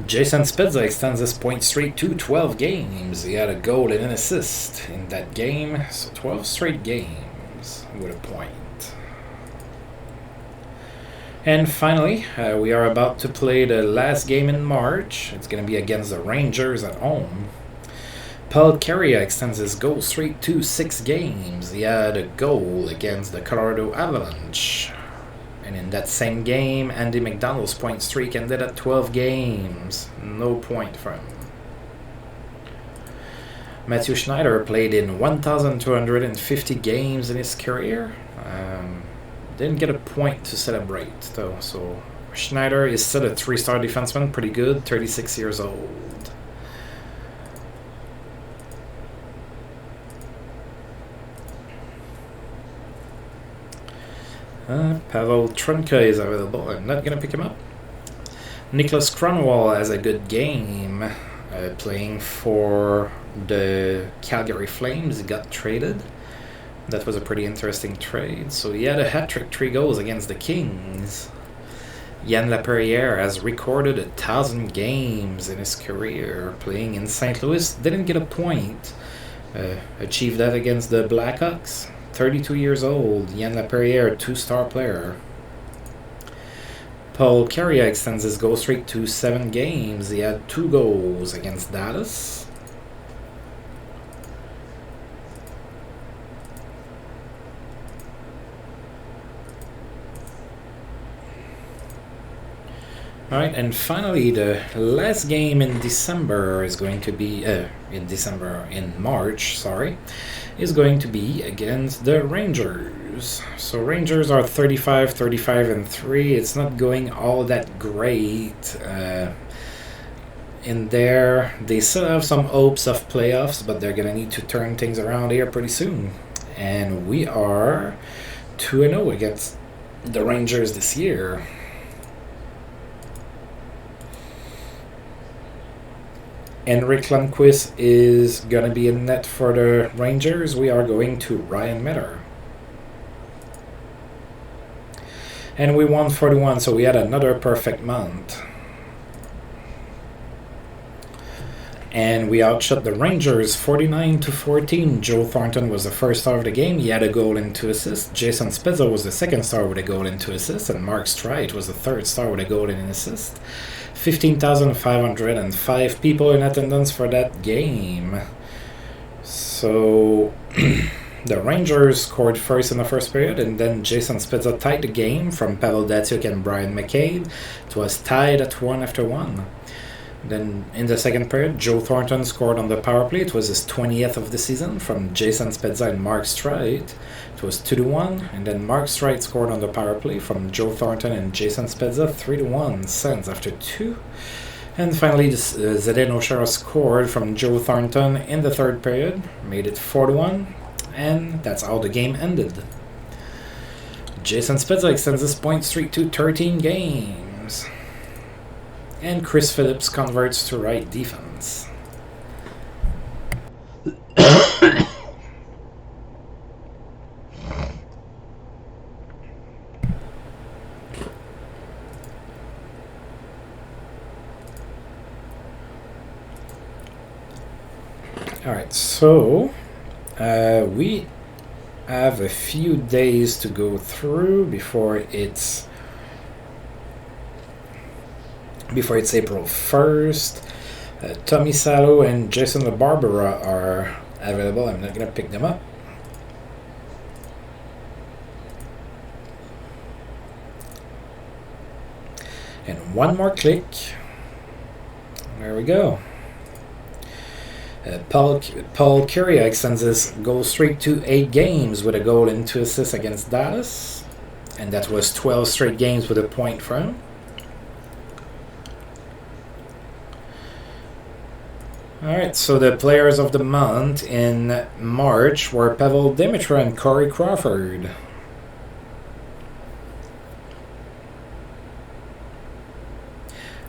Jason Spezza extends his point streak to 12 games. He had a goal and an assist in that game. So 12 straight games with a point. And finally, we are about to play the last game in March. It's going to be against the Rangers at home. Paul Carrier extends his goal streak to 6 games. He had a goal against the Colorado Avalanche. And in that same game, Andy McDonald's point streak ended at 12 games. No point for him. Matthew Schneider played in 1,250 games in his career. Didn't get a point to celebrate, though. So Schneider is still a 3-star defenseman. Pretty good, 36 years old. Pavel Trunka is available. I'm not going to pick him up. Nicholas Cronwall has a good game playing for the Calgary Flames. He got traded. That was a pretty interesting trade. So he had a hat-trick, 3 goals against the Kings. Yann Laperriere has recorded 1,000 games in his career playing in St. Louis. Didn't get a point. Achieved that against the Blackhawks. 32 years old, Yann Laperriere, 2-star player. Paul Carrier extends his goal streak to 7 games. He had 2 goals against Dallas. Alright, and finally the last game in December is going to be, in March, is going to be against the Rangers. So Rangers are 35, 35, and 3. It's not going all that great in there. They still have some hopes of playoffs, but they're going to need to turn things around here pretty soon. And we are 2-0 against the Rangers this year. Henrik Lundqvist is going to be in net for the Rangers. We are going to Ryan Miller. And we won 41, so we had another perfect month. And we outshot the Rangers 49-14. Joe Thornton was the first star of the game. He had a goal and 2 assists. Jason Spezza was the second star with a goal and 2 assists. And Mark Streit was the third star with a goal and an assist. 15,505 people in attendance for that game. So the Rangers scored first in the first period, and then Jason Spezza tied the game from Pavel Datsyuk and Brian McCabe. It was tied at 1 after 1. Then in the second period, Joe Thornton scored on the power play. It was his 20th of the season from Jason Spezza and Mark Streit. It was 2-1, and then Mark Streit scored on the power play from Joe Thornton and Jason Spezza, 3-1, Sens after 2. And finally, Zdeno Chara scored from Joe Thornton in the third period, made it 4-1, and that's how the game ended. Jason Spezza extends his point streak to 13 games. And Chris Phillips converts to right defense. Alright, so we have a few days to go through before it's April 1st. Tommy Salo and Jason LaBarbera are available. I'm not going to pick them up. And one more click. There we go. Paul Kariya extends his goal streak to 8 games with a goal and 2 assists against Dallas. And that was 12 straight games with a point for him. Alright, so the players of the month in March were Pavel Dimitra and Corey Crawford.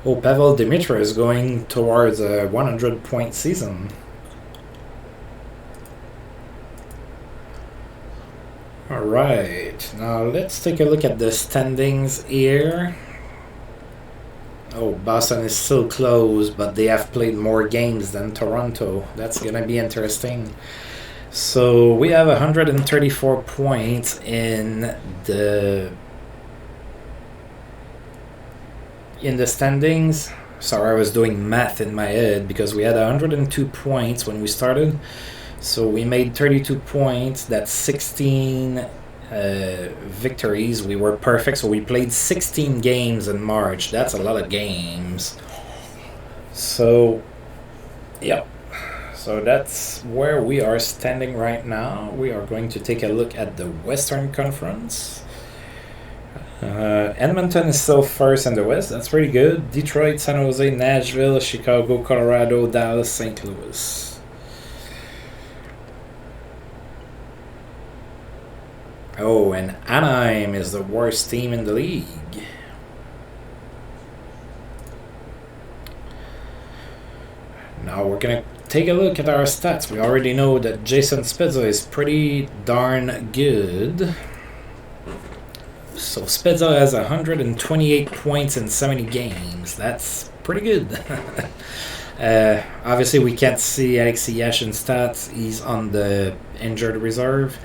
Oh, Pavel Dimitra is going towards a 100-point season. Alright, now let's take a look at the standings here. Oh, Boston is still close, but they have played more games than Toronto. That's going to be interesting. So we have 134 points in the standings. Sorry, I was doing math in my head because we had 102 points when we started. So we made 32 points. That's 16 victories. We were perfect, so we played 16 games in March. That's a lot of games. So yep, so that's where we are standing right now. We are going to take a look at the Western Conference. Edmonton is still first in the West. That's pretty good. Detroit, San Jose, Nashville, Chicago, Colorado, Dallas, St. Louis. Oh, and Anaheim is the worst team in the league. Now we're going to take a look at our stats. We already know that Jason Spezza is pretty darn good. So Spezza has 128 points in 70 games. That's pretty good. Obviously, we can't see Alexei Yashin's stats. He's on the injured reserve.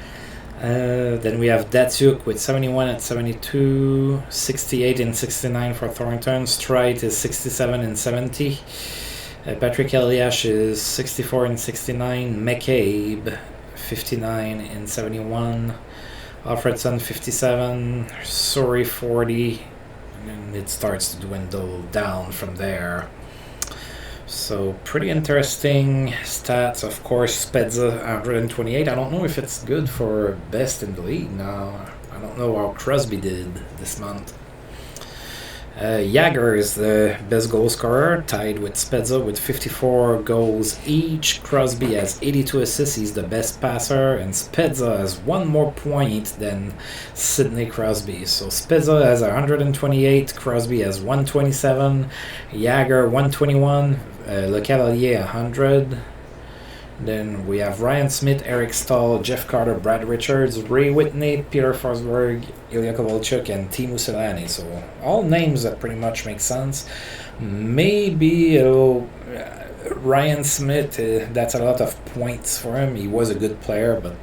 Then we have Datsyuk with 71 at 72, 68 and 69 for Thornton. Streit is 67 and 70. Patrick Eliash is 64 and 69. McCabe 59 and 71. Alfredson 57. Sorry 40. And it starts to dwindle down from there. So pretty interesting stats. Of course, Spezza 128. I don't know if it's good for best in the league now. I don't know how Crosby did this month. Jagger is the best goal scorer, tied with Spezza with 54 goals each. Crosby has 82 assists, he's the best passer, and Spezza has one more point than Sidney Crosby. So Spezza has 128, Crosby has 127, Jagger 121, Le Cavalier 100. Then we have Ryan Smith, Eric Stahl, Jeff Carter, Brad Richards, Ray Whitney, Peter Forsberg, Ilya Kovalchuk, and Teemu Selanne. So all names that pretty much make sense. Maybe Ryan Smith, that's a lot of points for him. He was a good player, but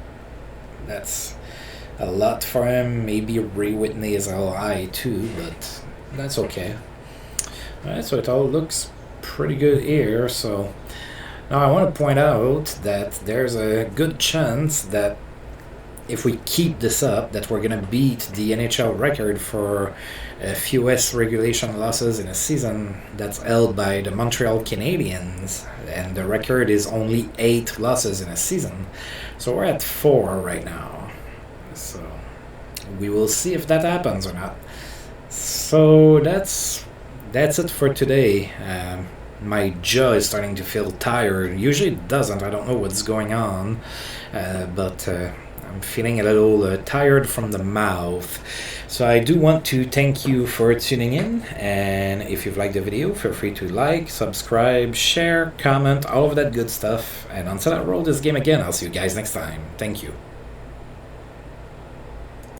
that's a lot for him. Maybe Ray Whitney is a little high too, but that's okay. Alright, so it all looks pretty good here. So now I want to point out that there's a good chance that if we keep this up, that we're going to beat the NHL record for fewest regulation losses in a season that's held by the Montreal Canadiens, and the record is only 8 losses in a season. So we're at 4 right now. So we will see if that happens or not. So that's it for today. My jaw is starting to feel tired. Usually it doesn't. I don't know what's going on. But I'm feeling a little tired from the mouth. So I do want to thank you for tuning in. And if you've liked the video, feel free to like, subscribe, share, comment, all of that good stuff. And until I roll this game again, I'll see you guys next time. Thank you.